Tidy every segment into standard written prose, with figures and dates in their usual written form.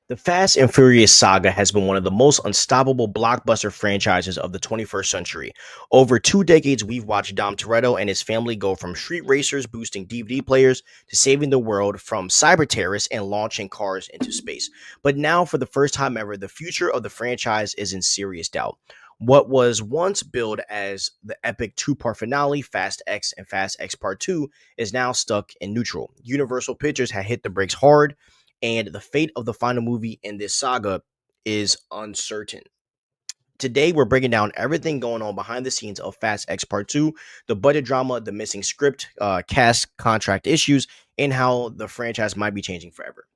The Fast and Furious saga has been one of the most unstoppable blockbuster franchises of the 21st century. Over 2 decades, we've watched Dom Toretto and his family go from street racers boosting DVD players to saving the world from cyber terrorists and launching cars into space. But now, for the first time ever, the future of the franchise is in serious doubt. What was once billed as the epic two-part finale, Fast X and Fast X Part 2, is now stuck in neutral. Universal Pictures had hit the brakes hard, and the fate of the final movie in this saga is uncertain. Today, we're breaking down everything going on behind the scenes of Fast X Part 2, the budget drama, the missing script, cast contract issues, and how the franchise might be changing forever.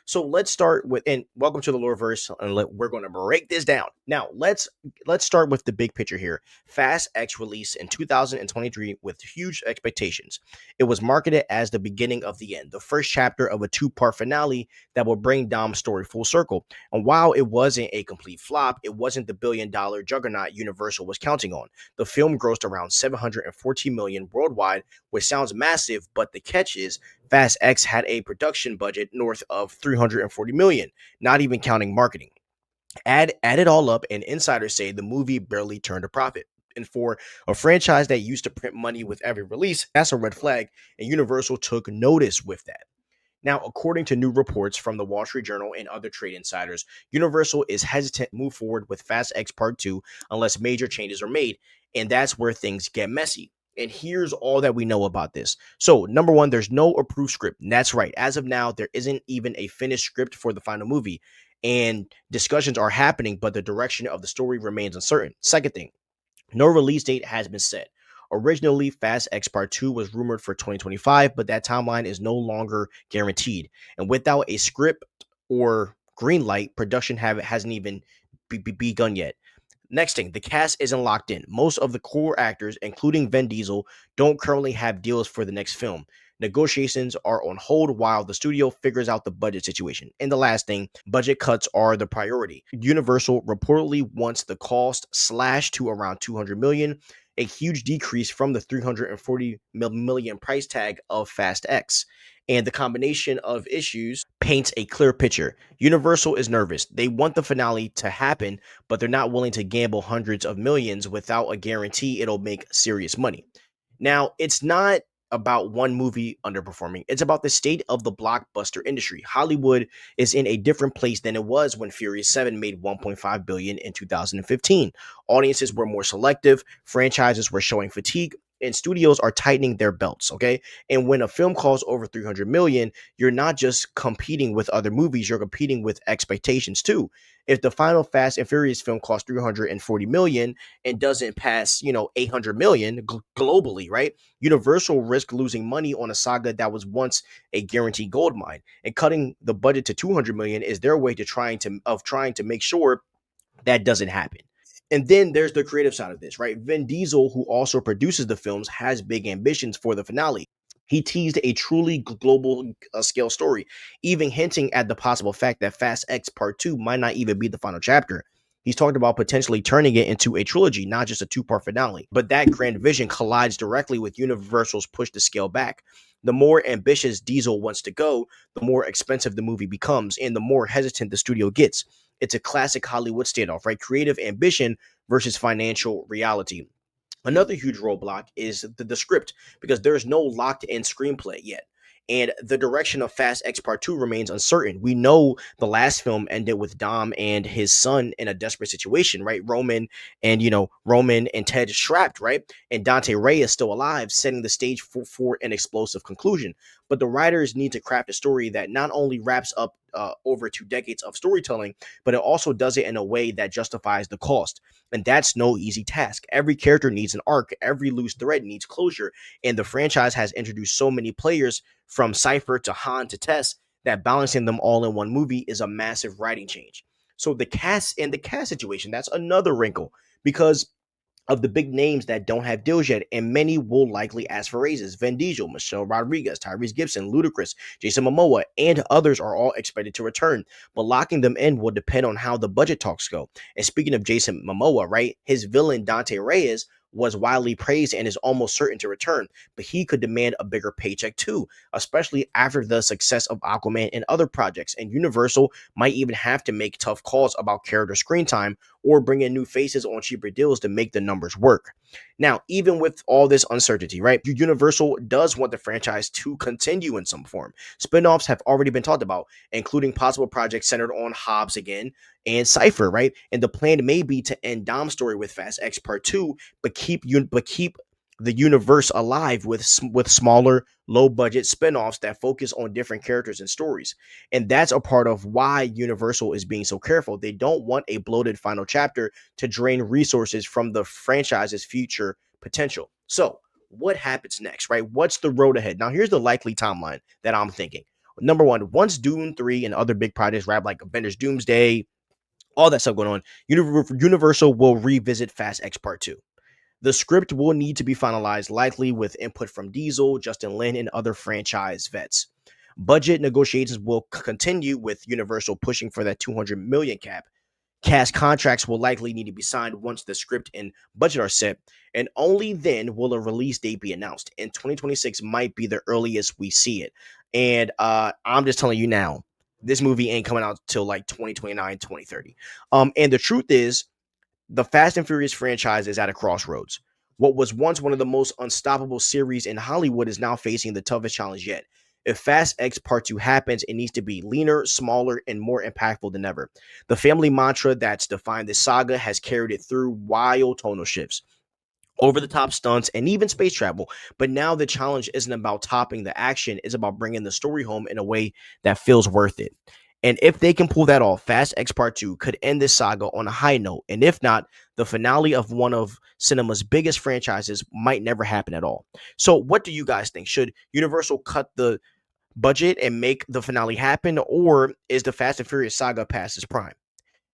So let's start with, and welcome to the Loreverse, and we're going to break this down. Now, let's start with the big picture here. Fast X released in 2023 with huge expectations. It was marketed as the beginning of the end, the first chapter of a two-part finale that will bring Dom's story full circle. And while it wasn't a complete flop, it wasn't the billion-dollar juggernaut Universal was counting on. The film grossed around 714 million worldwide, which sounds massive, but the catch is Fast X had a production budget north of 340 million, not even counting marketing. Add it all up, and insiders say the movie barely turned a profit. And for a franchise that used to print money with every release, that's a red flag, and Universal took notice with that. Now, according to new reports from the Wall Street Journal and other trade insiders, Universal is hesitant to move forward with Fast X Part 2 unless major changes are made, and that's where things get messy. And here's all that we know about this. So, number one, there's no approved script. And that's right. As of now, there isn't even a finished script for the final movie. And discussions are happening, but the direction of the story remains uncertain. Second thing, no release date has been set. Originally, Fast X Part 2 was rumored for 2025, but that timeline is no longer guaranteed. And without a script or green light, production hasn't even begun yet. Next thing, the cast isn't locked in. Most of the core actors, including Vin Diesel, don't currently have deals for the next film. Negotiations are on hold while the studio figures out the budget situation. And the last thing, budget cuts are the priority. Universal reportedly wants the cost slashed to around 200 million, a huge decrease from the 340 million price tag of Fast X. And the combination of issues paints a clear picture. Universal is nervous. They want the finale to happen, but they're not willing to gamble hundreds of millions without a guarantee it'll make serious money. Now, it's not about one movie underperforming. It's about the state of the blockbuster industry. Hollywood is in a different place than it was when Furious 7 made 1.5 billion in 2015. Audiences were more selective, franchises were showing fatigue, and studios are tightening their belts, okay? And when a film costs over 300 million, you're not just competing with other movies, you're competing with expectations too. If the final Fast and Furious film costs 340 million and doesn't pass, 800 million globally, right? Universal risk losing money on a saga that was once a guaranteed gold mine. And cutting the budget to 200 million is their way to trying to make sure that doesn't happen. And then there's the creative side of this, right? Vin Diesel, who also produces the films, has big ambitions for the finale. He teased a truly global scale story, even hinting at the possible fact that Fast X Part 2 might not even be the final chapter. He's talked about potentially turning it into a trilogy, not just a two-part finale. But that grand vision collides directly with Universal's push to scale back. The more ambitious Diesel wants to go, the more expensive the movie becomes, and the more hesitant the studio gets. It's a classic Hollywood standoff, right? Creative ambition versus financial reality. Another huge roadblock is the script because there's no locked in screenplay yet. And the direction of Fast X Part 2 remains uncertain. We know the last film ended with Dom and his son in a desperate situation, right? Roman and Ted strapped, right? And Dante Ray is still alive, setting the stage for an explosive conclusion. But the writers need to craft a story that not only wraps up over 2 decades of storytelling, but it also does it in a way that justifies the cost. And that's no easy task. Every character needs an arc, every loose thread needs closure. And the franchise has introduced so many players from Cypher to Han to Tess that balancing them all in one movie is a massive writing change. So the cast situation, that's another wrinkle because of the big names that don't have deals yet, and many will likely ask for raises. Vin Diesel, Michelle Rodriguez, Tyrese Gibson, Ludacris, Jason Momoa, and others are all expected to return, but locking them in will depend on how the budget talks go. And speaking of Jason Momoa, right, his villain Dante Reyes was widely praised and is almost certain to return, but he could demand a bigger paycheck too, especially after the success of Aquaman and other projects. And Universal might even have to make tough calls about character screen time or bring in new faces on cheaper deals to make the numbers work. Now, even with all this uncertainty, right, Universal does want the franchise to continue in some form. Spinoffs have already been talked about, including possible projects centered on Hobbs again and Cypher, right? And the plan may be to end Dom's story with Fast X Part 2, but keep the universe alive with smaller, low budget spin-offs that focus on different characters and stories. And that's a part of why Universal is being so careful. They don't want a bloated final chapter to drain resources from the franchise's future potential. So, what happens next, right? What's the road ahead? Now, here's the likely timeline that I'm thinking. Number one, once Dune 3 and other big projects wrap like Avengers Doomsday, all that stuff going on, Universal will revisit Fast X Part 2. The script will need to be finalized, likely with input from Diesel, Justin Lin, and other franchise vets. Budget negotiations will continue with Universal pushing for that 200 million cap. Cast contracts will likely need to be signed once the script and budget are set, and only then will a release date be announced. And 2026 might be the earliest we see it. And I'm just telling you now, this movie ain't coming out till like 2029, 2030. And the truth is, the Fast and Furious franchise is at a crossroads. What was once one of the most unstoppable series in Hollywood is now facing the toughest challenge yet. If Fast X Part 2 happens, it needs to be leaner, smaller, and more impactful than ever. The family mantra that's defined this saga has carried it through wild tonal shifts, over the top stunts, and even space travel. But now the challenge isn't about topping the action, it's about bringing the story home in a way that feels worth it. And if they can pull that off, Fast X Part 2 could end this saga on a high note. And if not, the finale of one of cinema's biggest franchises might never happen at all. So, what do you guys think? Should Universal cut the budget and make the finale happen, or is the Fast and Furious saga past its prime?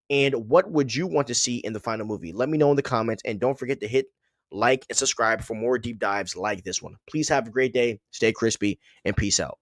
And what would you want to see in the final movie? Let me know in the comments, and don't forget to hit like and subscribe for more deep dives like this one. Please have a great day, stay crispy, and peace out.